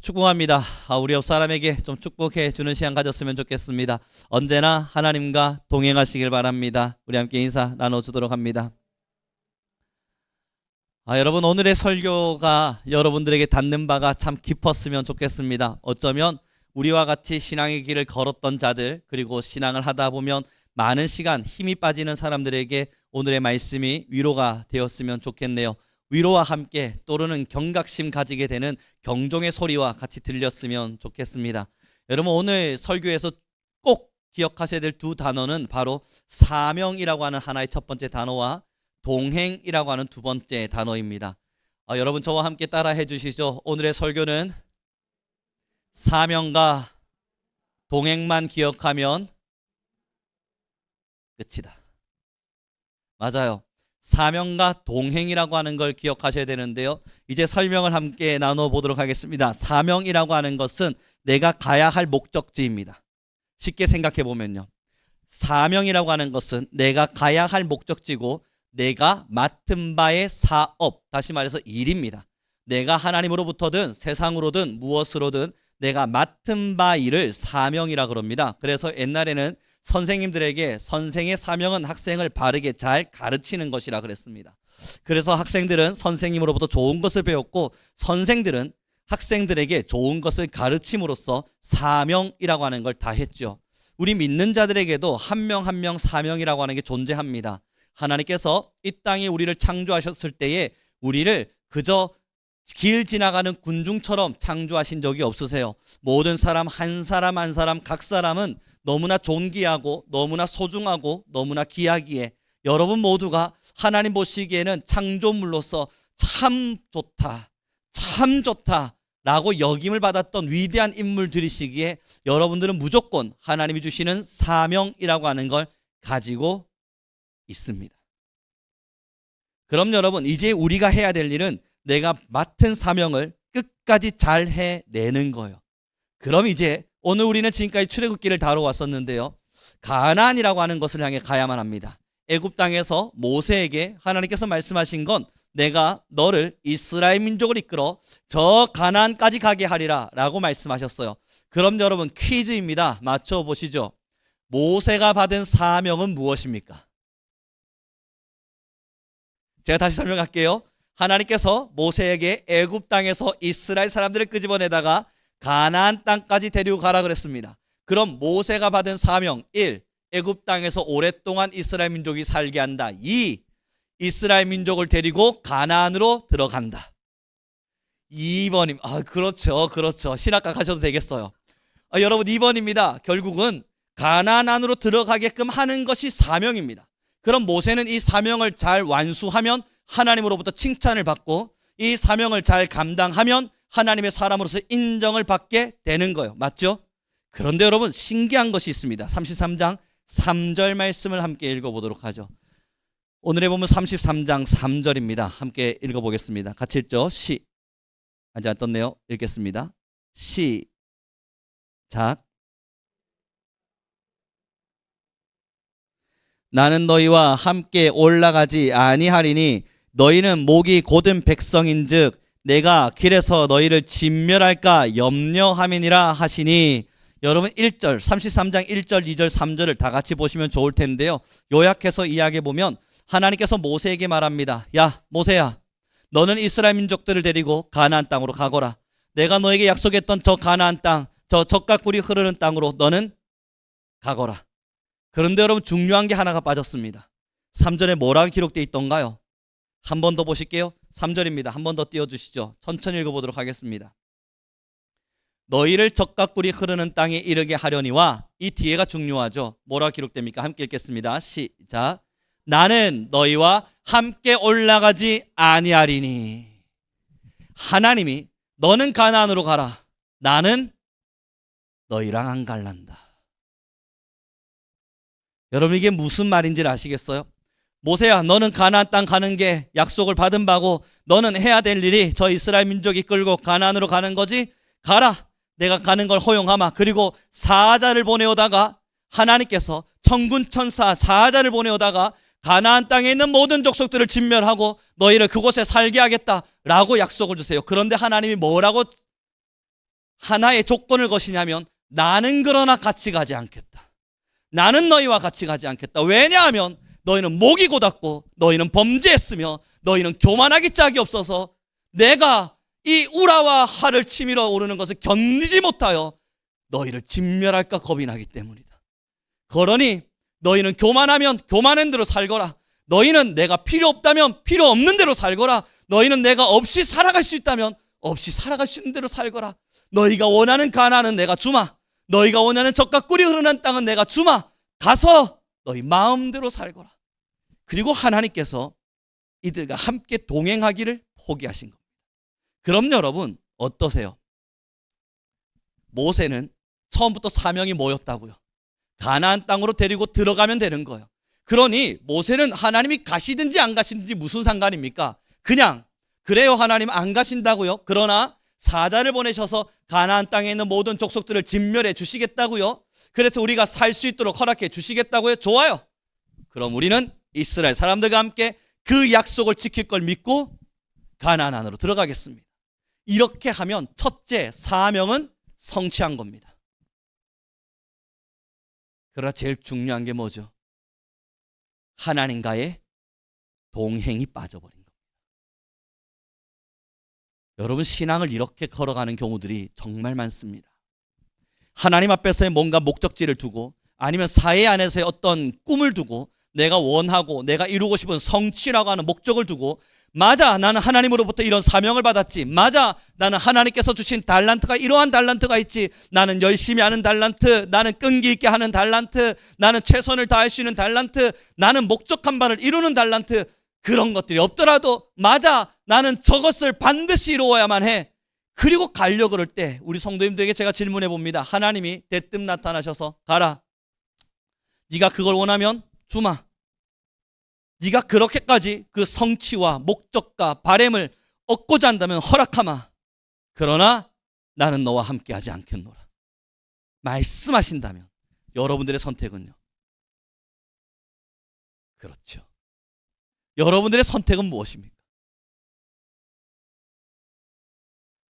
축복합니다. 우리 옆 사람에게 좀 축복해 주는 시간 가졌으면 좋겠습니다. 언제나 하나님과 동행하시길 바랍니다. 우리 함께 인사 나눠주도록 합니다. 여러분, 오늘의 설교가 여러분들에게 닿는 바가 참 깊었으면 좋겠습니다. 어쩌면 우리와 같이 신앙의 길을 걸었던 자들, 그리고 신앙을 하다 보면 많은 시간 힘이 빠지는 사람들에게 오늘의 말씀이 위로가 되었으면 좋겠네요. 위로와 함께 또르는 경각심 가지게 되는 경종의 소리와 같이 들렸으면 좋겠습니다. 여러분, 오늘 설교에서 꼭 기억하셔야 될 두 단어는 바로 사명이라고 하는 하나의 첫 번째 단어와 동행이라고 하는 두 번째 단어입니다. 여러분, 저와 함께 따라해 주시죠. 오늘의 설교는 사명과 동행만 기억하면 끝이다. 맞아요. 사명과 동행이라고 하는 걸 기억하셔야 되는데요. 이제 설명을 함께 나눠보도록 하겠습니다. 사명이라고 하는 것은 내가 가야 할 목적지입니다. 쉽게 생각해 보면요, 사명이라고 하는 것은 내가 가야 할 목적지고 내가 맡은 바의 사업, 다시 말해서 일입니다. 내가 하나님으로부터든 세상으로든 무엇으로든 내가 맡은 바 일을 사명이라 그럽니다. 그래서 옛날에는 선생님들에게 선생의 사명은 학생을 바르게 잘 가르치는 것이라 그랬습니다. 그래서 학생들은 선생님으로부터 좋은 것을 배웠고 선생들은 학생들에게 좋은 것을 가르침으로써 사명이라고 하는 걸 다 했죠. 우리 믿는 자들에게도 한 명 한 명 사명이라고 하는 게 존재합니다. 하나님께서 이 땅에 우리를 창조하셨을 때에 우리를 그저 길 지나가는 군중처럼 창조하신 적이 없으세요. 모든 사람 한 사람 한 사람 각 사람은 너무나 존귀하고 너무나 소중하고 너무나 귀하기에 여러분 모두가 하나님 보시기에는 창조물로서 참 좋다, 참 좋다 라고 여김을 받았던 위대한 인물들이시기에 여러분들은 무조건 하나님이 주시는 사명이라고 하는 걸 가지고 있습니다. 그럼 여러분, 이제 우리가 해야 될 일은 내가 맡은 사명을 끝까지 잘 해내는 거예요. 그럼 이제 오늘 우리는 지금까지 출애굽기를 다뤄왔었는데요, 가나안이라고 하는 것을 향해 가야만 합니다. 애굽 땅에서 모세에게 하나님께서 말씀하신 건 내가 너를 이스라엘 민족을 이끌어 저 가나안까지 가게 하리라 라고 말씀하셨어요. 그럼 여러분, 퀴즈입니다. 맞춰보시죠. 모세가 받은 사명은 무엇입니까? 제가 다시 설명할게요. 하나님께서 모세에게 애굽 땅에서 이스라엘 사람들을 끄집어내다가 가나안 땅까지 데리고 가라 그랬습니다. 그럼 모세가 받은 사명 1. 애굽 땅에서 오랫동안 이스라엘 민족이 살게 한다. 2. 이스라엘 민족을 데리고 가나안으로 들어간다. 2번입니다. 그렇죠. 신학과 가셔도 되겠어요. 여러분, 2번입니다. 결국은 가나안 안으로 들어가게끔 하는 것이 사명입니다. 그럼 모세는 이 사명을 잘 완수하면 하나님으로부터 칭찬을 받고 이 사명을 잘 감당하면 하나님의 사람으로서 인정을 받게 되는 거예요. 맞죠? 그런데 여러분, 신기한 것이 있습니다. 33장 3절 말씀을 함께 읽어보도록 하죠. 오늘에 보면 33장 3절입니다. 함께 읽어보겠습니다. 같이 읽죠. 아직 안 떴네요. 읽겠습니다. 시작. 나는 너희와 함께 올라가지 아니하리니 너희는 목이 곧은 백성인즉 내가 길에서 너희를 진멸할까 염려함이니라 하시니. 여러분, 1절 33장 1절 2절 3절을 다 같이 보시면 좋을 텐데요, 요약해서 이야기해보면 하나님께서 모세에게 말합니다. 야, 모세야, 너는 이스라엘 민족들을 데리고 가나안 땅으로 가거라. 내가 너에게 약속했던 저 가나안 땅, 저 젖과 꿀이 흐르는 땅으로 너는 가거라. 그런데 여러분, 중요한 게 하나가 빠졌습니다. 3절에 뭐라고 기록되어 있던가요? 한 번 더 보실게요. 3절입니다. 한 번 더 띄워주시죠. 천천히 읽어보도록 하겠습니다. 너희를 젖과 꿀이 흐르는 땅에 이르게 하려니와, 이 뒤에가 중요하죠. 뭐라고 기록됩니까? 함께 읽겠습니다. 시작. 나는 너희와 함께 올라가지 아니하리니. 하나님이 너는 가나안으로 가라, 나는 너희랑 안 갈란다. 여러분, 이게 무슨 말인지 아시겠어요? 모세야, 너는 가나안 땅 가는 게 약속을 받은 바고 너는 해야 될 일이 저 이스라엘 민족 이끌고 가나안으로 가는 거지. 가라, 내가 가는 걸 허용하마. 그리고 사자를 보내오다가 하나님께서 천군천사 사자를 보내오다가 가나안 땅에 있는 모든 족속들을 진멸하고 너희를 그곳에 살게 하겠다라고 약속을 주세요. 그런데 하나님이 뭐라고 하나의 조건을 거시냐면 나는 그러나 같이 가지 않겠다. 나는 너희와 같이 가지 않겠다. 왜냐하면 너희는 목이 곧았고 너희는 범죄했으며 너희는 교만하기 짝이 없어서 내가 이 우라와 하를 치밀어 오르는 것을 견디지 못하여 너희를 진멸할까 겁이 나기 때문이다. 그러니 너희는 교만하면 교만한 대로 살거라. 너희는 내가 필요 없다면 필요 없는 대로 살거라. 너희는 내가 없이 살아갈 수 있다면 없이 살아갈 수 있는 대로 살거라. 너희가 원하는 가나안은 내가 주마. 너희가 원하는 젖과 꿀이 흐르는 땅은 내가 주마. 가서 너희 마음대로 살거라. 그리고 하나님께서 이들과 함께 동행하기를 포기하신 겁니다. 그럼 여러분 어떠세요? 모세는 처음부터 사명이 뭐였다고요? 가나안 땅으로 데리고 들어가면 되는 거예요. 그러니 모세는 하나님이 가시든지 안 가시든지 무슨 상관입니까? 그냥 그래요, 하나님 안 가신다고요? 그러나 사자를 보내셔서 가나안 땅에 있는 모든 족속들을 진멸해 주시겠다고요? 그래서 우리가 살 수 있도록 허락해 주시겠다고요? 좋아요. 그럼 우리는 이스라엘 사람들과 함께 그 약속을 지킬 걸 믿고 가나안 안으로 들어가겠습니다. 이렇게 하면 첫째 사명은 성취한 겁니다. 그러나 제일 중요한 게 뭐죠? 하나님과의 동행이 빠져버린 겁니다. 여러분, 신앙을 이렇게 걸어가는 경우들이 정말 많습니다. 하나님 앞에서의 뭔가 목적지를 두고 아니면 사회 안에서의 어떤 꿈을 두고 내가 원하고 내가 이루고 싶은 성취라고 하는 목적을 두고 맞아, 나는 하나님으로부터 이런 사명을 받았지. 맞아, 나는 하나님께서 주신 달란트가 이러한 달란트가 있지. 나는 열심히 하는 달란트, 나는 끈기 있게 하는 달란트, 나는 최선을 다할 수 있는 달란트, 나는 목적한 바를 이루는 달란트. 그런 것들이 없더라도 맞아, 나는 저것을 반드시 이루어야만 해. 그리고 가려고 그럴 때 우리 성도님들에게 제가 질문해 봅니다. 하나님이 대뜸 나타나셔서 가라. 네가 그걸 원하면 주마. 네가 그렇게까지 그 성취와 목적과 바램을 얻고자 한다면 허락하마. 그러나 나는 너와 함께하지 않겠노라. 말씀하신다면 여러분들의 선택은요? 그렇죠. 여러분들의 선택은 무엇입니까?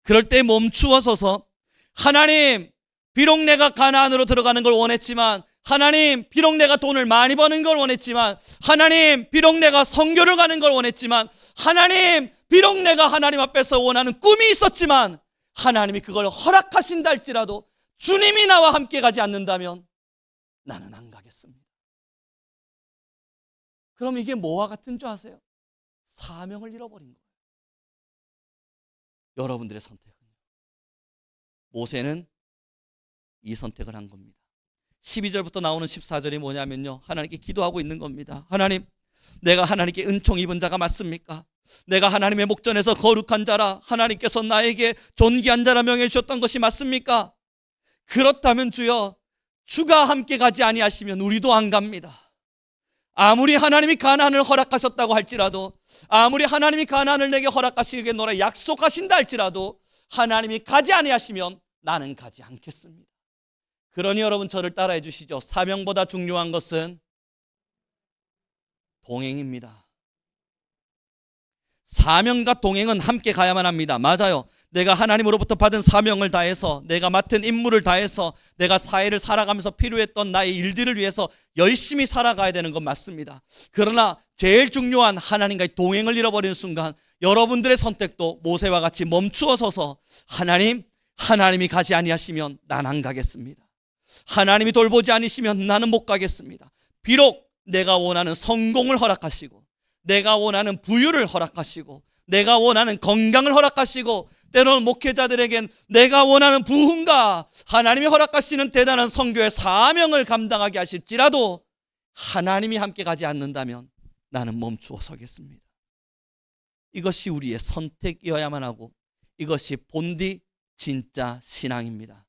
그럴 때 멈추어 서서 하나님, 비록 내가 가나안으로 들어가는 걸 원했지만, 하나님, 비록 내가 돈을 많이 버는 걸 원했지만, 하나님, 비록 내가 선교를 가는 걸 원했지만, 하나님, 비록 내가 하나님 앞에서 원하는 꿈이 있었지만, 하나님이 그걸 허락하신다 할지라도 주님이 나와 함께 가지 않는다면 나는 안 가겠습니다. 그럼 이게 뭐와 같은 줄 아세요? 사명을 잃어버린 거예요. 여러분들의 선택은요? 모세는 이 선택을 한 겁니다. 12절부터 나오는 14절이 뭐냐면요, 하나님께 기도하고 있는 겁니다. 하나님, 내가 하나님께 은총 입은 자가 맞습니까? 내가 하나님의 목전에서 거룩한 자라, 하나님께서 나에게 존귀한 자라 명해 주셨던 것이 맞습니까? 그렇다면 주여, 주가 함께 가지 아니하시면 우리도 안 갑니다. 아무리 하나님이 가나안을 허락하셨다고 할지라도, 아무리 하나님이 가나안을 내게 허락하시겠노라 약속하신다 할지라도 하나님이 가지 아니하시면 나는 가지 않겠습니다. 그러니 여러분, 저를 따라해 주시죠. 사명보다 중요한 것은 동행입니다. 사명과 동행은 함께 가야만 합니다. 맞아요. 내가 하나님으로부터 받은 사명을 다해서, 내가 맡은 임무를 다해서, 내가 사회를 살아가면서 필요했던 나의 일들을 위해서 열심히 살아가야 되는 건 맞습니다. 그러나 제일 중요한 하나님과의 동행을 잃어버리는 순간 여러분들의 선택도 모세와 같이 멈추어 서서 하나님이 가지 아니하시면 난 안 가겠습니다. 하나님이 돌보지 않으시면 나는 못 가겠습니다. 비록 내가 원하는 성공을 허락하시고, 내가 원하는 부유를 허락하시고, 내가 원하는 건강을 허락하시고, 때로는 목회자들에겐 내가 원하는 부흥과 하나님이 허락하시는 대단한 선교의 사명을 감당하게 하실지라도 하나님이 함께 가지 않는다면 나는 멈추어 서겠습니다. 이것이 우리의 선택이어야만 하고, 이것이 본디 진짜 신앙입니다.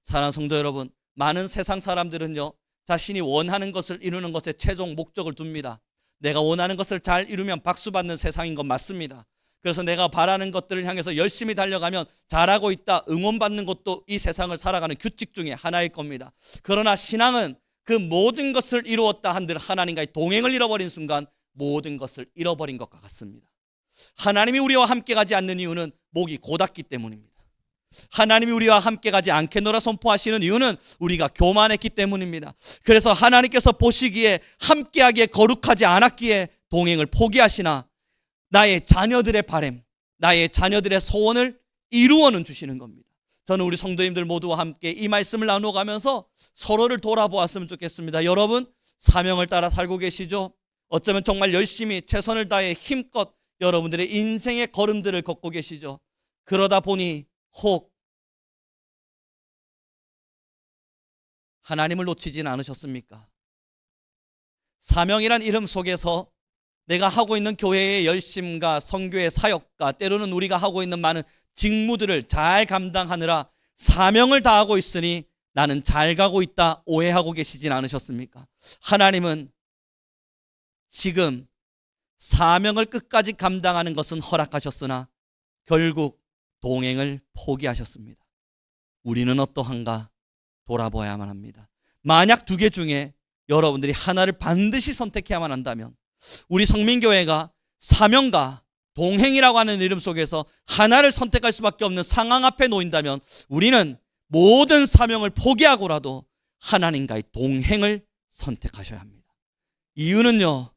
사랑하는 성도 여러분, 많은 세상 사람들은요, 자신이 원하는 것을 이루는 것에 최종 목적을 둡니다. 내가 원하는 것을 잘 이루면 박수 받는 세상인 건 맞습니다. 그래서 내가 바라는 것들을 향해서 열심히 달려가면 잘하고 있다, 응원받는 것도 이 세상을 살아가는 규칙 중에 하나일 겁니다. 그러나 신앙은 그 모든 것을 이루었다 한들 하나님과의 동행을 잃어버린 순간 모든 것을 잃어버린 것과 같습니다. 하나님이 우리와 함께 가지 않는 이유는 목이 곧았기 때문입니다. 하나님이 우리와 함께 가지 않겠노라 선포하시는 이유는 우리가 교만했기 때문입니다. 그래서 하나님께서 보시기에 함께하기에 거룩하지 않았기에 동행을 포기하시나 나의 자녀들의 바람, 나의 자녀들의 소원을 이루어는 주시는 겁니다. 저는 우리 성도님들 모두와 함께 이 말씀을 나눠가면서 서로를 돌아보았으면 좋겠습니다. 여러분, 사명을 따라 살고 계시죠? 어쩌면 정말 열심히 최선을 다해 힘껏 여러분들의 인생의 걸음들을 걷고 계시죠? 그러다 보니 혹 하나님을 놓치진 않으셨습니까? 사명이란 이름 속에서 내가 하고 있는 교회의 열심과 선교의 사역과 때로는 우리가 하고 있는 많은 직무들을 잘 감당하느라 사명을 다하고 있으니 나는 잘 가고 있다 오해하고 계시진 않으셨습니까? 하나님은 지금 사명을 끝까지 감당하는 것은 허락하셨으나 결국 동행을 포기하셨습니다. 우리는 어떠한가 돌아보아야만 합니다. 만약 두 개 중에 여러분들이 하나를 반드시 선택해야만 한다면 우리 성민교회가 사명과 동행이라고 하는 이름 속에서 하나를 선택할 수밖에 없는 상황 앞에 놓인다면 우리는 모든 사명을 포기하고라도 하나님과의 동행을 선택하셔야 합니다. 이유는요,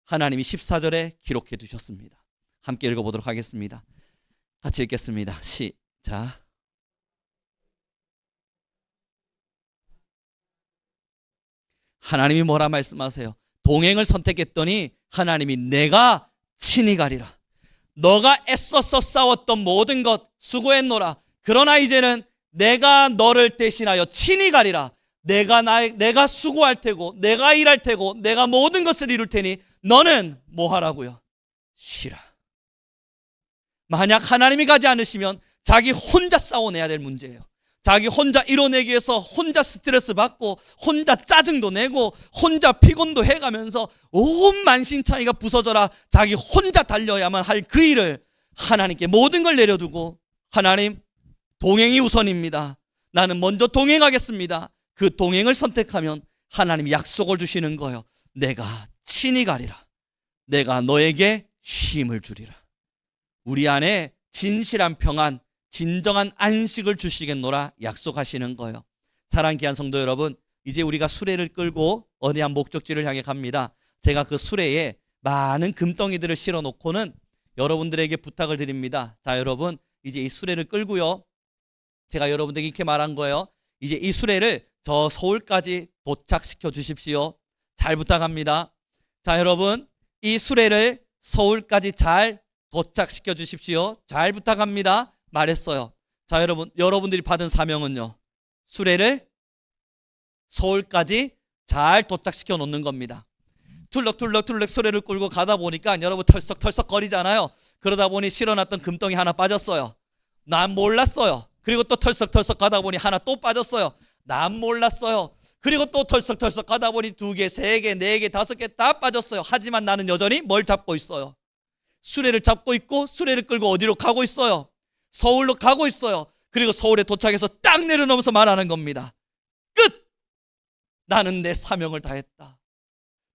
하나님이 14절에 기록해 두셨습니다. 함께 읽어보도록 하겠습니다. 같이 읽겠습니다. 시작. 하나님이 뭐라 말씀하세요? 동행을 선택했더니 하나님이 내가 친히 가리라. 너가 애써서 싸웠던 모든 것 수고했노라. 그러나 이제는 내가 너를 대신하여 친히 가리라. 내가 수고할 테고 내가 일할 테고 내가 모든 것을 이룰 테니 너는 뭐 하라고요? 쉬라. 만약 하나님이 가지 않으시면 자기 혼자 싸워내야 될 문제예요. 자기 혼자 이뤄내기 위해서 혼자 스트레스 받고 혼자 짜증도 내고 혼자 피곤도 해가면서 온 만신창이가 부서져라 자기 혼자 달려야만 할 그 일을 하나님께 모든 걸 내려두고 하나님 동행이 우선입니다. 나는 먼저 동행하겠습니다. 그 동행을 선택하면 하나님이 약속을 주시는 거예요. 내가 친히 가리라. 내가 너에게 힘을 주리라. 우리 안에 진실한 평안, 진정한 안식을 주시겠노라 약속하시는 거예요. 사랑하는 귀한 성도 여러분, 이제 우리가 수레를 끌고 어디 한 목적지를 향해 갑니다. 제가 그 수레에 많은 금덩이들을 실어 놓고는 여러분들에게 부탁을 드립니다. 자, 여러분 이제 이 수레를 끌고요, 제가 여러분들에게 이렇게 말한 거예요. 이제 이 수레를 저 서울까지 도착시켜 주십시오. 잘 부탁합니다. 자, 여러분 이 수레를 서울까지 잘 도착시켜 주십시오. 잘 부탁합니다. 말했어요. 자, 여러분들이 받은 사명은요, 수레를 서울까지 잘 도착시켜 놓는 겁니다. 툴럭툴럭 수레를 끌고 가다 보니까 여러분 털썩털썩 거리잖아요. 그러다 보니 실어놨던 금덩이 하나 빠졌어요. 난 몰랐어요. 그리고 또 털썩털썩 가다 보니 하나 또 빠졌어요. 난 몰랐어요. 그리고 또 털썩털썩 가다 보니 2개, 3개, 4개, 5개 다 빠졌어요. 하지만 나는 여전히 뭘 잡고 있어요? 수레를 잡고 있고 수레를 끌고 어디로 가고 있어요? 서울로 가고 있어요. 그리고 서울에 도착해서 딱 내려놓으면서 말하는 겁니다. 끝! 나는 내 사명을 다했다.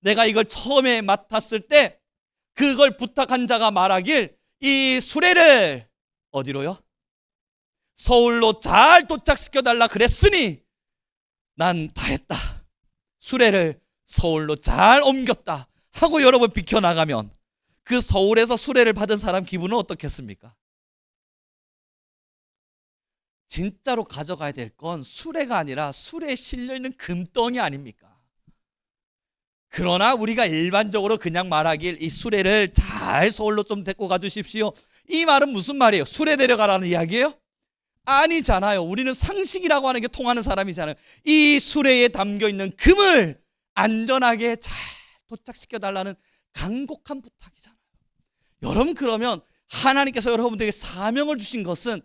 내가 이걸 처음에 맡았을 때 그걸 부탁한 자가 말하길 이 수레를 어디로요? 서울로 잘 도착시켜달라 그랬으니 난 다했다. 수레를 서울로 잘 옮겼다 하고 여러분 비켜나가면 그 서울에서 수레를 받은 사람 기분은 어떻겠습니까? 진짜로 가져가야 될 건 수레가 아니라 수레에 실려있는 금덩이 아닙니까? 그러나 우리가 일반적으로 그냥 말하길 이 수레를 잘 서울로 좀 데리고 가주십시오. 이 말은 무슨 말이에요? 수레 데려가라는 이야기예요? 아니잖아요. 우리는 상식이라고 하는 게 통하는 사람이잖아요. 이 수레에 담겨있는 금을 안전하게 잘 도착시켜달라는 간곡한 부탁이잖아요. 여러분, 그러면 하나님께서 여러분들에게 사명을 주신 것은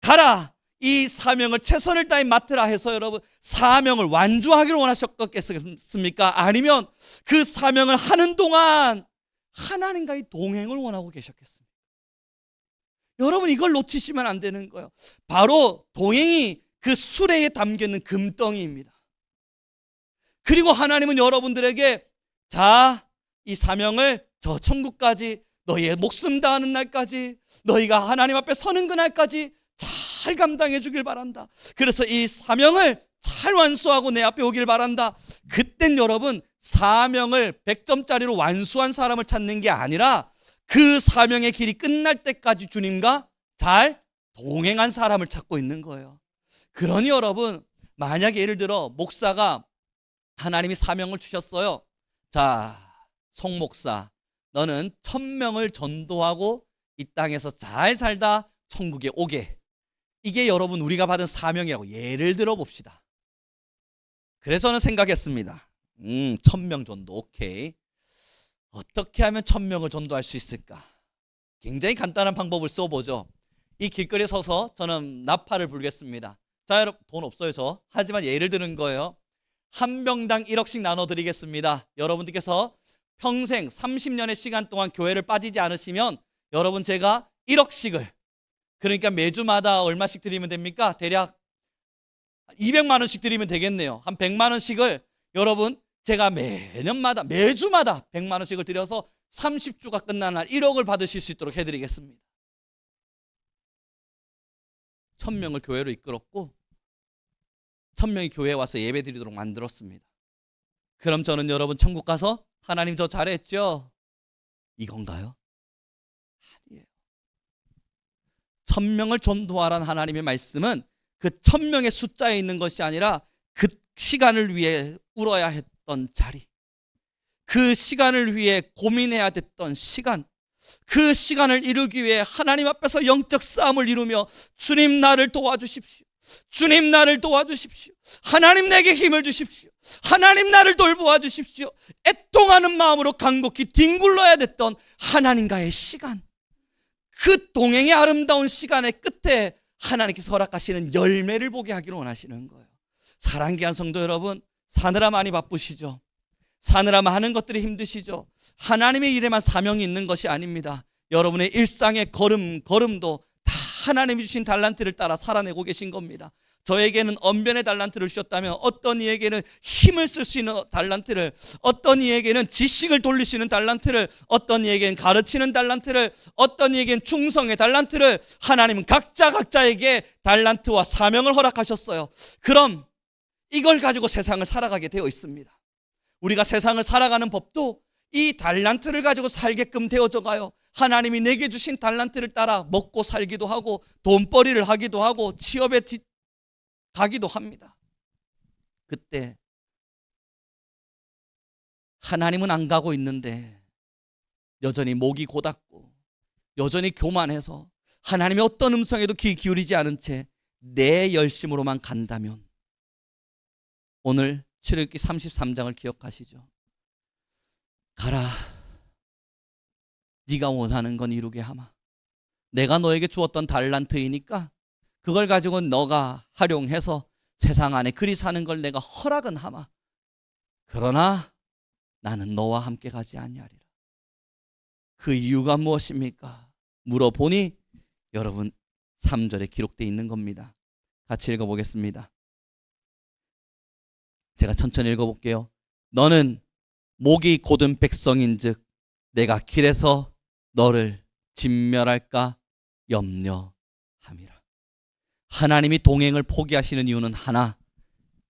가라, 이 사명을 최선을 다해 맡으라 해서 여러분 사명을 완주하기를 원하셨겠습니까? 아니면 그 사명을 하는 동안 하나님과의 동행을 원하고 계셨겠습니까? 여러분, 이걸 놓치시면 안 되는 거예요. 바로 동행이 그 수레에 담겨있는 금덩이입니다. 그리고 하나님은 여러분들에게 자, 이 사명을 저 천국까지 너희의 목숨 다하는 날까지 너희가 하나님 앞에 서는 그날까지 잘 잘 감당해 주길 바란다. 그래서 이 사명을 잘 완수하고 내 앞에 오길 바란다. 그땐 여러분 사명을 100점짜리로 완수한 사람을 찾는 게 아니라 그 사명의 길이 끝날 때까지 주님과 잘 동행한 사람을 찾고 있는 거예요. 그러니 여러분, 만약에 예를 들어 목사가 하나님이 사명을 주셨어요. 자, 송 목사, 너는 1000명을 전도하고 이 땅에서 잘 살다 천국에 오게. 이게 여러분 우리가 받은 사명이라고 예를 들어 봅시다. 그래서 저는 생각했습니다. 1000명 전도, 오케이. 어떻게 하면 1000명을 전도할 수 있을까? 굉장히 간단한 방법을 써보죠. 이 길거리에 서서 저는 나팔을 불겠습니다. 자, 여러분 돈 없어요 저. 하지만 예를 드는 거예요. 한 명당 1억씩 나눠드리겠습니다. 여러분들께서 평생 30년의 시간 동안 교회를 빠지지 않으시면 여러분 제가 1억씩을, 그러니까 매주마다 얼마씩 드리면 됩니까? 대략 200만 원씩 드리면 되겠네요. 한 100만 원씩을 여러분 제가 매주마다 100만 원씩을 드려서 30주가 끝나는 날 1억을 받으실 수 있도록 해드리겠습니다. 1000명을 교회로 이끌었고 1000명이 교회에 와서 예배 드리도록 만들었습니다. 그럼 저는 여러분 천국 가서 하나님 저 잘했죠? 이건가요? 아니에요. 1000명을 전도하라는 하나님의 말씀은 그 1000명의 숫자에 있는 것이 아니라 그 시간을 위해 울어야 했던 자리, 그 시간을 위해 고민해야 됐던 시간, 그 시간을 이루기 위해 하나님 앞에서 영적 싸움을 이루며 주님 나를 도와주십시오. 주님 나를 도와주십시오. 하나님 내게 힘을 주십시오. 하나님 나를 돌보아 주십시오. 애통하는 마음으로 간곡히 뒹굴러야 됐던 하나님과의 시간, 그 동행의 아름다운 시간의 끝에 하나님께서 허락하시는 열매를 보게 하기를 원하시는 거예요. 사랑하는 귀한 성도 여러분, 사느라 많이 바쁘시죠? 사느라 많은 것들이 힘드시죠? 하나님의 일에만 사명이 있는 것이 아닙니다. 여러분의 일상의 걸음도 다 하나님이 주신 달란트를 따라 살아내고 계신 겁니다. 저에게는 언변의 달란트를 주셨다면 어떤 이에게는 힘을 쓸 수 있는 달란트를, 어떤 이에게는 지식을 돌리시는 달란트를, 어떤 이에게는 가르치는 달란트를, 어떤 이에게는 충성의 달란트를, 하나님은 각자에게 달란트와 사명을 허락하셨어요. 그럼 이걸 가지고 세상을 살아가게 되어 있습니다. 우리가 세상을 살아가는 법도 이 달란트를 가지고 살게끔 되어져 가요. 하나님이 내게 주신 달란트를 따라 먹고 살기도 하고 돈벌이를 하기도 하고 취업에 가기도 합니다. 그때 하나님은 안 가고 있는데 여전히 목이 고닫고 여전히 교만해서 하나님의 어떤 음성에도 귀 기울이지 않은 채 내 열심으로만 간다면, 오늘 출애굽기 33장을 기억하시죠? 가라, 네가 원하는 건 이루게 하마. 내가 너에게 주었던 달란트이니까 그걸 가지고 너가 활용해서 세상 안에 그리 사는 걸 내가 허락은 하마. 그러나 나는 너와 함께 가지 아니하리라. 그 이유가 무엇입니까? 물어보니 여러분 3절에 기록되어 있는 겁니다. 같이 읽어보겠습니다. 제가 천천히 읽어볼게요. 너는 목이 곧은 백성인즉 내가 길에서 너를 진멸할까 염려함이라. 하나님이 동행을 포기하시는 이유는 하나,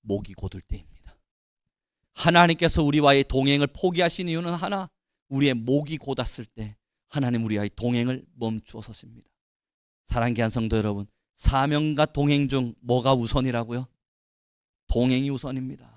목이 곧을 때입니다. 하나님께서 우리와의 동행을 포기하시는 이유는 하나, 우리의 목이 곧았을 때 하나님 우리와의 동행을 멈추어 서십니다. 사랑하는 귀한 성도 여러분, 사명과 동행 중 뭐가 우선이라고요? 동행이 우선입니다.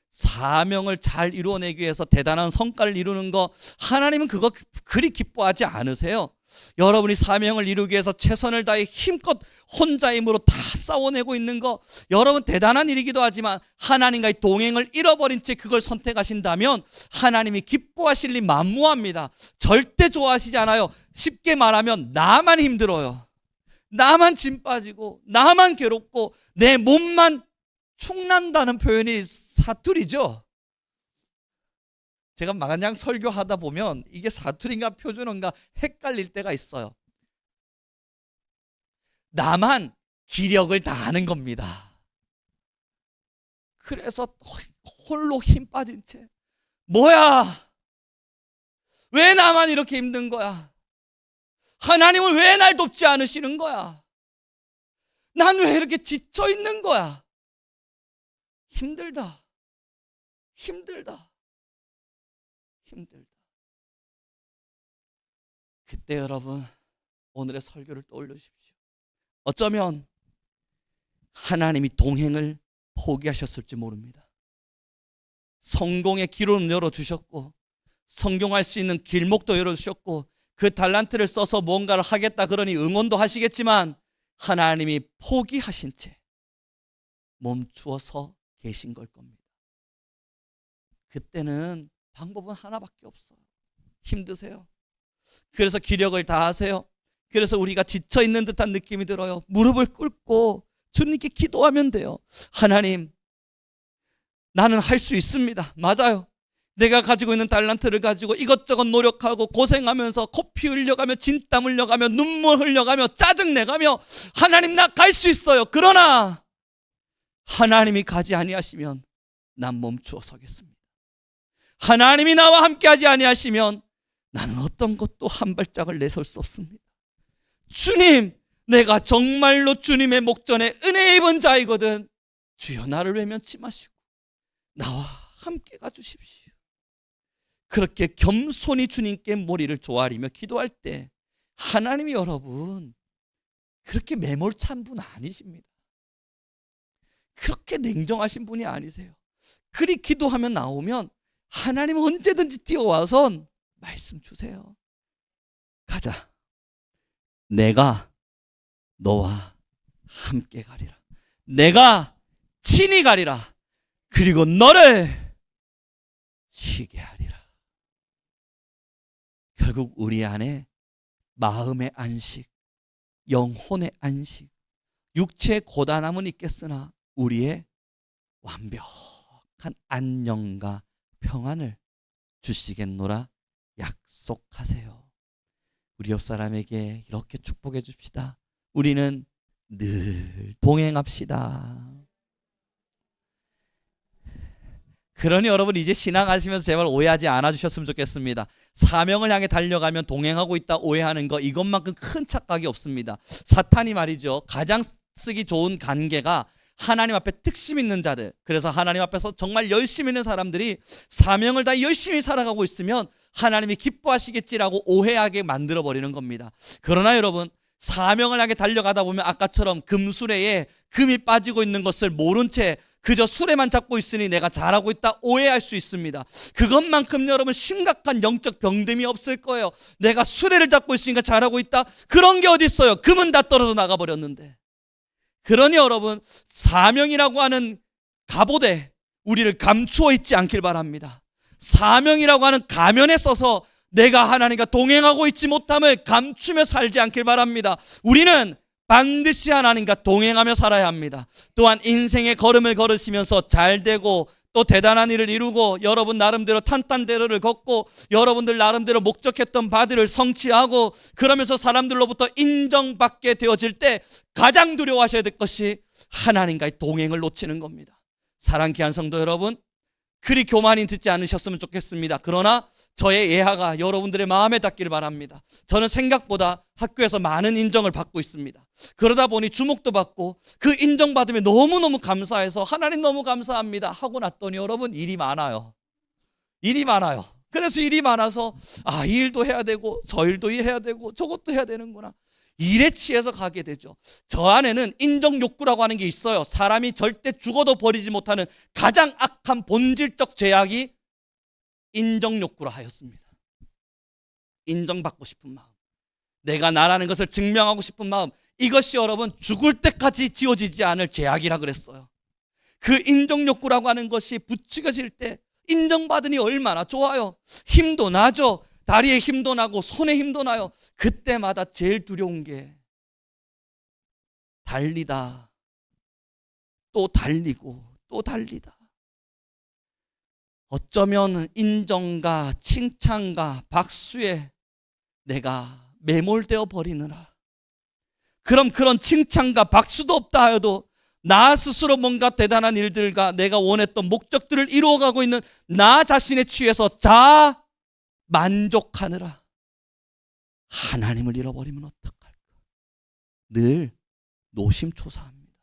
사명을 잘 이루어내기 위해서 대단한 성과를 이루는 거, 하나님은 그거 그리 기뻐하지 않으세요. 여러분이 사명을 이루기 위해서 최선을 다해 힘껏 혼자 힘으로 다 싸워내고 있는 거, 여러분 대단한 일이기도 하지만 하나님과의 동행을 잃어버린 채 그걸 선택하신다면 하나님이 기뻐하실 리 만무합니다. 절대 좋아하시지 않아요. 쉽게 말하면 나만 힘들어요. 나만 짐 빠지고 나만 괴롭고 내 몸만 축난다는 표현이 사투리죠. 제가 마가냥 설교하다 보면 이게 사투리인가 표준어인가 헷갈릴 때가 있어요. 나만 기력을 다하는 겁니다. 그래서 홀로 힘 빠진 채, 뭐야? 왜 나만 이렇게 힘든 거야? 하나님은 왜 날 돕지 않으시는 거야? 난 왜 이렇게 지쳐 있는 거야? 힘들다. 그때 여러분, 오늘의 설교를 떠올려 주십시오. 어쩌면 하나님이 동행을 포기하셨을지 모릅니다. 성공의 길은 열어주셨고, 성공할 수 있는 길목도 열어주셨고, 그 달란트를 써서 뭔가를 하겠다 그러니 응원도 하시겠지만 하나님이 포기하신 채 멈추어서 계신 걸 겁니다. 그때는 방법은 하나밖에 없어요. 힘드세요. 그래서 기력을 다하세요. 그래서 우리가 지쳐있는 듯한 느낌이 들어요. 무릎을 꿇고 주님께 기도하면 돼요. 하나님, 나는 할 수 있습니다. 맞아요. 내가 가지고 있는 달란트를 가지고 이것저것 노력하고 고생하면서 코피 흘려가며 진땀 흘려가며 눈물 흘려가며 짜증내가며 하나님 나 갈 수 있어요. 그러나 하나님이 가지 아니하시면 난 멈추어 서겠습니다. 하나님이 나와 함께하지 아니하시면 나는 어떤 것도 한 발짝을 내설 수 없습니다. 주님, 내가 정말로 주님의 목전에 은혜 입은 자이거든. 주여 나를 외면치 마시고 나와 함께 가주십시오. 그렇게 겸손히 주님께 머리를 조아리며 기도할 때 하나님이 여러분 그렇게 매몰찬 분 아니십니다. 그렇게 냉정하신 분이 아니세요. 그리 기도하면 나오면 하나님은 언제든지 뛰어와선 말씀 주세요. 가자. 내가 너와 함께 가리라. 내가 친히 가리라. 그리고 너를 쉬게 하리라. 결국 우리 안에 마음의 안식, 영혼의 안식, 육체의 고단함은 있겠으나 우리의 완벽한 안녕과 평안을 주시겠노라 약속하세요. 우리 옆 사람에게 이렇게 축복해 줍시다. 우리는 늘 동행합시다. 그러니 여러분 이제 신앙하시면서 제발 오해하지 않아 주셨으면 좋겠습니다. 사명을 향해 달려가면 동행하고 있다 오해하는 거 이것만큼 큰 착각이 없습니다. 사탄이 말이죠, 가장 쓰기 좋은 관계가 하나님 앞에 특심 있는 자들, 그래서 하나님 앞에서 정말 열심히 있는 사람들이 사명을 다 열심히 살아가고 있으면 하나님이 기뻐하시겠지라고 오해하게 만들어버리는 겁니다. 그러나 여러분, 사명을 향해 달려가다 보면 아까처럼 금수레에 금이 빠지고 있는 것을 모른 채 그저 수레만 잡고 있으니 내가 잘하고 있다 오해할 수 있습니다. 그것만큼 여러분 심각한 영적 병듦이 없을 거예요. 내가 수레를 잡고 있으니까 잘하고 있다, 그런 게 어디 있어요. 금은 다 떨어져 나가버렸는데. 그러니 여러분, 사명이라고 하는 갑옷에 우리를 감추어 있지 않길 바랍니다. 사명이라고 하는 가면에 써서 내가 하나님과 동행하고 있지 못함을 감추며 살지 않길 바랍니다. 우리는 반드시 하나님과 동행하며 살아야 합니다. 또한 인생의 걸음을 걸으시면서 잘되고 또 대단한 일을 이루고 여러분 나름대로 탄탄대로를 걷고 여러분들 나름대로 목적했던 바들을 성취하고 그러면서 사람들로부터 인정받게 되어질 때 가장 두려워하셔야 될 것이 하나님과의 동행을 놓치는 겁니다. 사랑하는 귀한 성도 여러분, 그리 교만이 듣지 않으셨으면 좋겠습니다. 그러나 저의 예하가 여러분들의 마음에 닿기를 바랍니다. 저는 생각보다 학교에서 많은 인정을 받고 있습니다. 그러다 보니 주목도 받고 그 인정받으면 너무너무 감사해서 하나님 너무 감사합니다 하고 났더니 여러분 일이 많아요. 그래서 일이 많아서 이 일도 해야 되고 저 일도 해야 되고 저것도 해야 되는구나, 일에 취해서 가게 되죠. 저 안에는 인정 욕구라고 하는 게 있어요. 사람이 절대 죽어도 버리지 못하는 가장 악한 본질적 죄악이 인정 욕구라 하였습니다. 인정받고 싶은 마음, 내가 나라는 것을 증명하고 싶은 마음, 이것이 여러분 죽을 때까지 지워지지 않을 죄악이라 그랬어요. 그 인정 욕구라고 하는 것이 부추겨질 때 인정받으니 얼마나 좋아요. 힘도 나죠. 다리에 힘도 나고 손에 힘도 나요. 그때마다 제일 두려운 게 달리다 또 달리고 또 달리다. 어쩌면 인정과 칭찬과 박수에 내가 매몰되어 버리느라, 그럼 그런 칭찬과 박수도 없다 하여도 나 스스로 뭔가 대단한 일들과 내가 원했던 목적들을 이루어가고 있는 나 자신에 취해서 자아 만족하느라 하나님을 잃어버리면 어떡할까. 늘 노심초사합니다.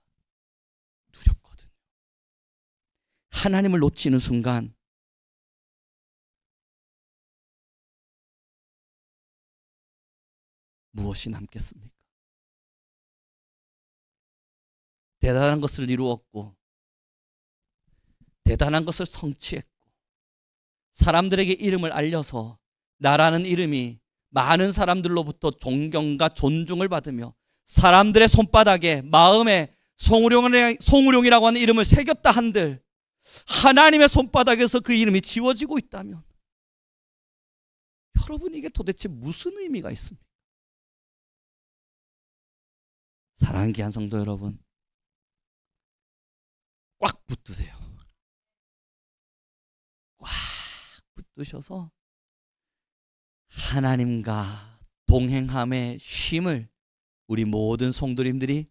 두렵거든요. 하나님을 놓치는 순간 무엇이 남겠습니까? 대단한 것을 이루었고 대단한 것을 성취했고 사람들에게 이름을 알려서 나라는 이름이 많은 사람들로부터 존경과 존중을 받으며 사람들의 손바닥에 마음에 송우룡이라고 하는 이름을 새겼다 한들 하나님의 손바닥에서 그 이름이 지워지고 있다면 여러분, 이게 도대체 무슨 의미가 있습니까? 사랑하는 귀한 성도 여러분, 꽉 붙드세요. 꽉 붙드셔서 하나님과 동행함의 쉼을 우리 모든 성도님들이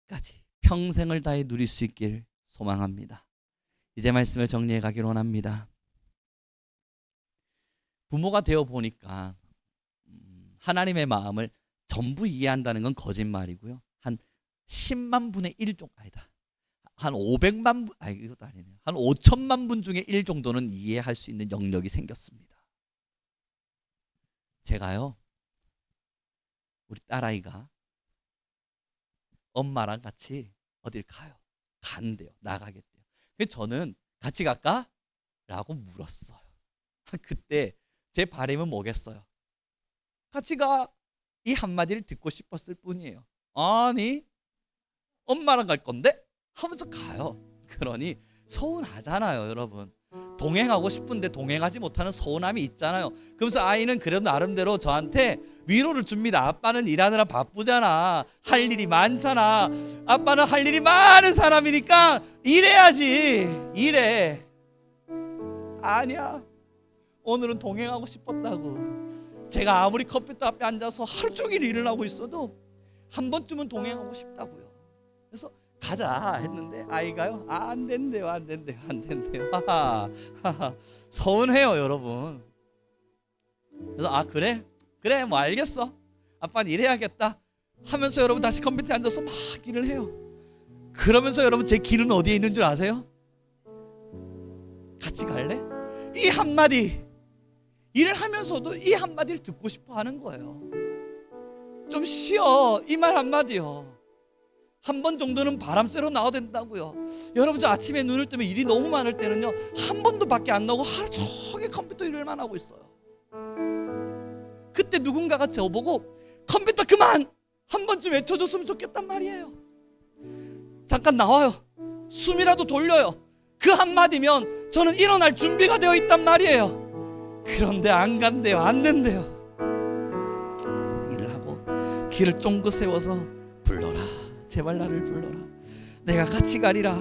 끝까지 평생을 다해 누릴 수 있길 소망합니다. 이제 말씀을 정리해 가기를 원합니다. 부모가 되어 보니까 하나님의 마음을 전부 이해한다는 건 거짓말이고요. 한 10만 분의 1 정도, 아니다, 한 500만 분, 이것도 아니네요. 한 5천만 분 중에 1 정도는 이해할 수 있는 영역이 생겼습니다. 제가요, 우리 딸아이가 엄마랑 같이 어딜 가요. 간대요. 나가겠대요. 그래서 저는 같이 갈까? 라고 물었어요. 그때 제 바람은 뭐겠어요? 같이 가. 이 한마디를 듣고 싶었을 뿐이에요. 아니, 엄마랑 갈 건데? 하면서 가요. 그러니 서운하잖아요, 여러분. 동행하고 싶은데 동행하지 못하는 서운함이 있잖아요. 그러면서 아이는 그래도 나름대로 저한테 위로를 줍니다. 아빠는 일하느라 바쁘잖아. 할 일이 많잖아. 아빠는 할 일이 많은 사람이니까 일해야지. 일해. 아니야, 오늘은 동행하고 싶었다고. 제가 아무리 컴퓨터 앞에 앉아서 하루 종일 일을 하고 있어도 한 번쯤은 동행하고 싶다고요. 그래서 가자 했는데 아이가요, 안 된대요. 하하. 서운해요, 여러분. 그래서 그래 뭐 알겠어, 아빠는 일해야겠다 하면서 여러분 다시 컴퓨터에 앉아서 막 일을 해요. 그러면서 여러분 제 길은 어디에 있는 줄 아세요? 같이 갈래? 이 한마디, 일을 하면서도 이 한마디를 듣고 싶어 하는 거예요. 좀 쉬어, 이 말 한마디요. 한 번 정도는 바람 쐬러 나와야 된다고요. 여러분, 저 아침에 눈을 뜨면 일이 너무 많을 때는요, 한 번도 밖에 안 나오고 하루 종일 컴퓨터 일만 하고 있어요. 그때 누군가가 저보고 컴퓨터 그만 한 번쯤 외쳐줬으면 좋겠단 말이에요. 잠깐 나와요. 숨이라도 돌려요. 그 한마디면 저는 일어날 준비가 되어 있단 말이에요. 그런데 안 간대요. 안 된대요. 일을 하고 길을 쫑긋 세워서 불러라, 제발 나를 불러라, 내가 같이 가리라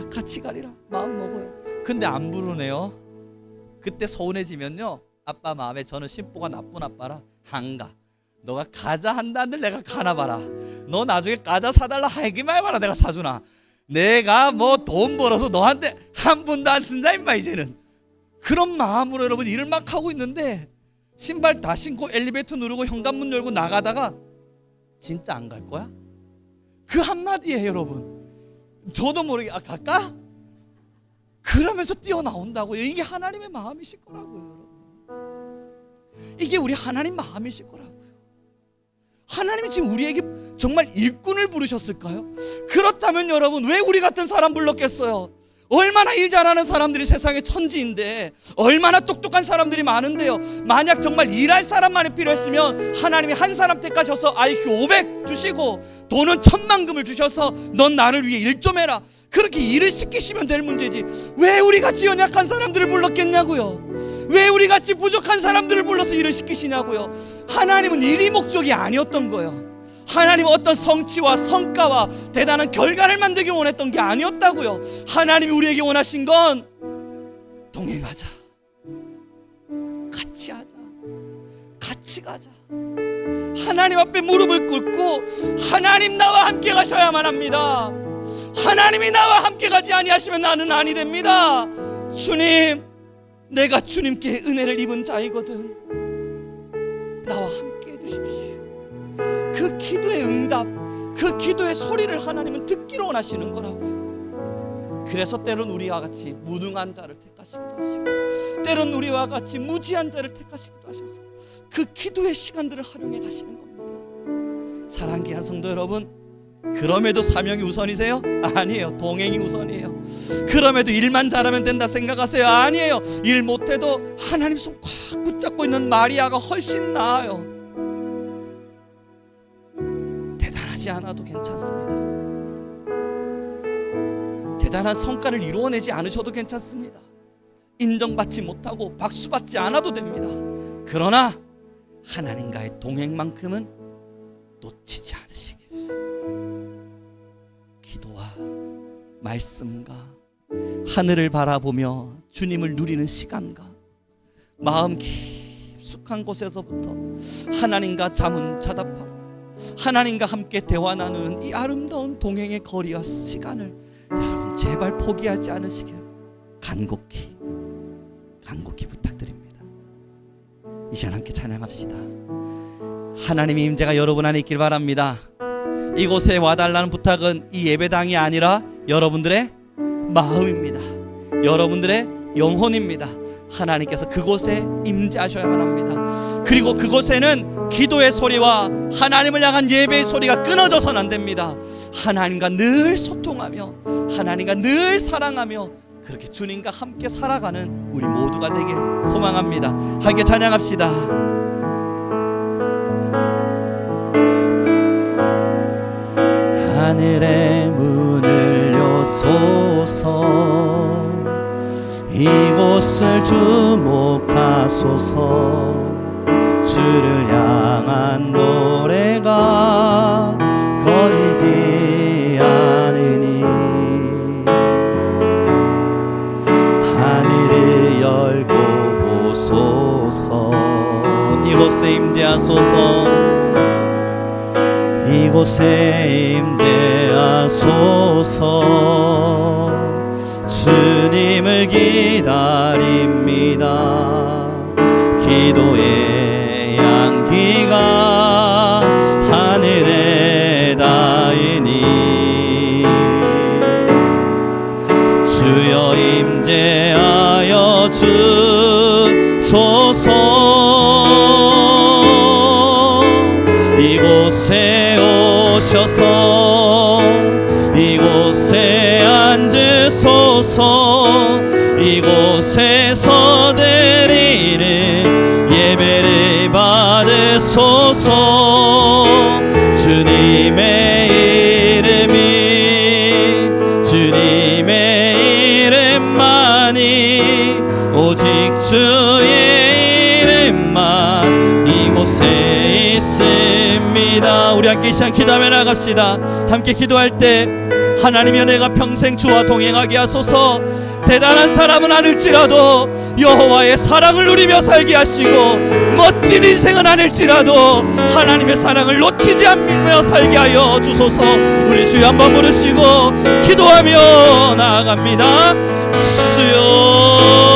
마음 먹어요. 근데 안 부르네요. 그때 서운해지면요, 아빠 마음에 저는 심보가 나쁜 아빠라 안 가. 너가 가자 한다는데 내가 가나 봐라. 너 나중에 과자 사달라 하기만 해봐라, 내가 사주나. 내가 뭐 돈 벌어서 너한테 한 푼도 안 쓴다 임마. 이제는 그런 마음으로 여러분 일을 막 하고 있는데 신발 다 신고 엘리베이터 누르고 현관문 열고 나가다가 진짜 안 갈 거야? 그 한마디에 여러분 저도 모르게 갈까? 그러면서 뛰어나온다고요. 이게 하나님의 마음이실 거라고요. 여러분, 이게 우리 하나님 마음이실 거라고요. 하나님이 지금 우리에게 정말 일꾼을 부르셨을까요? 그렇다면 여러분 왜 우리 같은 사람 불렀겠어요? 얼마나 일 잘하는 사람들이 세상에 천지인데, 얼마나 똑똑한 사람들이 많은데요. 만약 정말 일할 사람만이 필요했으면 하나님이 한 사람 택하셔서 IQ 500 주시고 돈은 1000만금을 주셔서 넌 나를 위해 일 좀 해라, 그렇게 일을 시키시면 될 문제지 왜 우리같이 연약한 사람들을 불렀겠냐고요. 왜 우리같이 부족한 사람들을 불러서 일을 시키시냐고요. 하나님은 일이 목적이 아니었던 거예요. 하나님은 어떤 성취와 성과와 대단한 결과를 만들기 원했던 게 아니었다고요. 하나님이 우리에게 원하신 건 동행하자, 같이 하자, 같이 가자. 하나님 앞에 무릎을 꿇고 하나님 나와 함께 가셔야만 합니다. 하나님이 나와 함께 가지 아니하시면 나는 아니 됩니다. 주님, 내가 주님께 은혜를 입은 자이거든, 나와 함께 해주십시오. 그 기도의 응답, 그 그 기도의 소리를 하나님은 듣기로 원하시는 거라고요. 그래서 때론 우리와 같이 무능한 자를 택하시기도 하시고, 때론 우리와 같이 무지한 자를 택하시기도 하셔서 그 기도의 시간들을 활용해 가시는 겁니다. 사랑하는 귀한 성도 여러분, 그럼에도 사명이 우선이세요? 아니에요. 동행이 우선이에요. 그럼에도 일만 잘하면 된다 생각하세요? 아니에요. 일 못해도 하나님 손 꽉 붙잡고 있는 마리아가 훨씬 나아요. 대단하지 않아도 괜찮습니다. 대단한 성과를 이루어내지 않으셔도 괜찮습니다. 인정받지 못하고 박수받지 않아도 됩니다. 그러나 하나님과의 동행만큼은 놓치지 않으시길. 기도와 말씀과 하늘을 바라보며 주님을 누리는 시간과 마음 깊숙한 곳에서부터 하나님과 자문자답하고 하나님과 함께 대화 나누는 이 아름다운 동행의 거리와 시간을 여러분 제발 포기하지 않으시길 간곡히 부탁드립니다. 이 시간 함께 찬양합시다. 하나님의 임재가 여러분 안에 있길 바랍니다. 이곳에 와달라는 부탁은 이 예배당이 아니라 여러분들의 마음입니다. 여러분들의 영혼입니다. 하나님께서 그곳에 임재하셔야만 합니다. 그리고 그곳에는 기도의 소리와 하나님을 향한 예배의 소리가 끊어져서는 안 됩니다. 하나님과 늘 소통하며 하나님과 늘 사랑하며 그렇게 주님과 함께 살아가는 우리 모두가 되길 소망합니다. 함께 찬양합시다. 하늘의 문을 여소서, 이곳을 주목하소서. 주를 향한 노래가 거지지 않으니 하늘을 열고 보소서. 이곳에 임재하소서. 이곳에 임재하소서. 주님을 기다립니다. 기도의 향기가 하늘에 닿으니 주여 임재하여 주소서. 이곳에 오셔서 이곳에 앉으소서. 이곳에서 드리는 예배를 받으소서. 주님의 이름이 주님의 이름만이 오직 주의 이름만 이곳에 있습니다. 우리 함께 이 시간 기도하며 나갑시다. 함께 기도할 때 하나님이여 내가 평생 주와 동행하게 하소서. 대단한 사람은 아닐지라도 여호와의 사랑을 누리며 살게 하시고 멋진 인생은 아닐지라도 하나님의 사랑을 놓치지 않으며 살게 하여 주소서. 우리 주여 한번 부르시고 기도하며 나아갑니다. 주여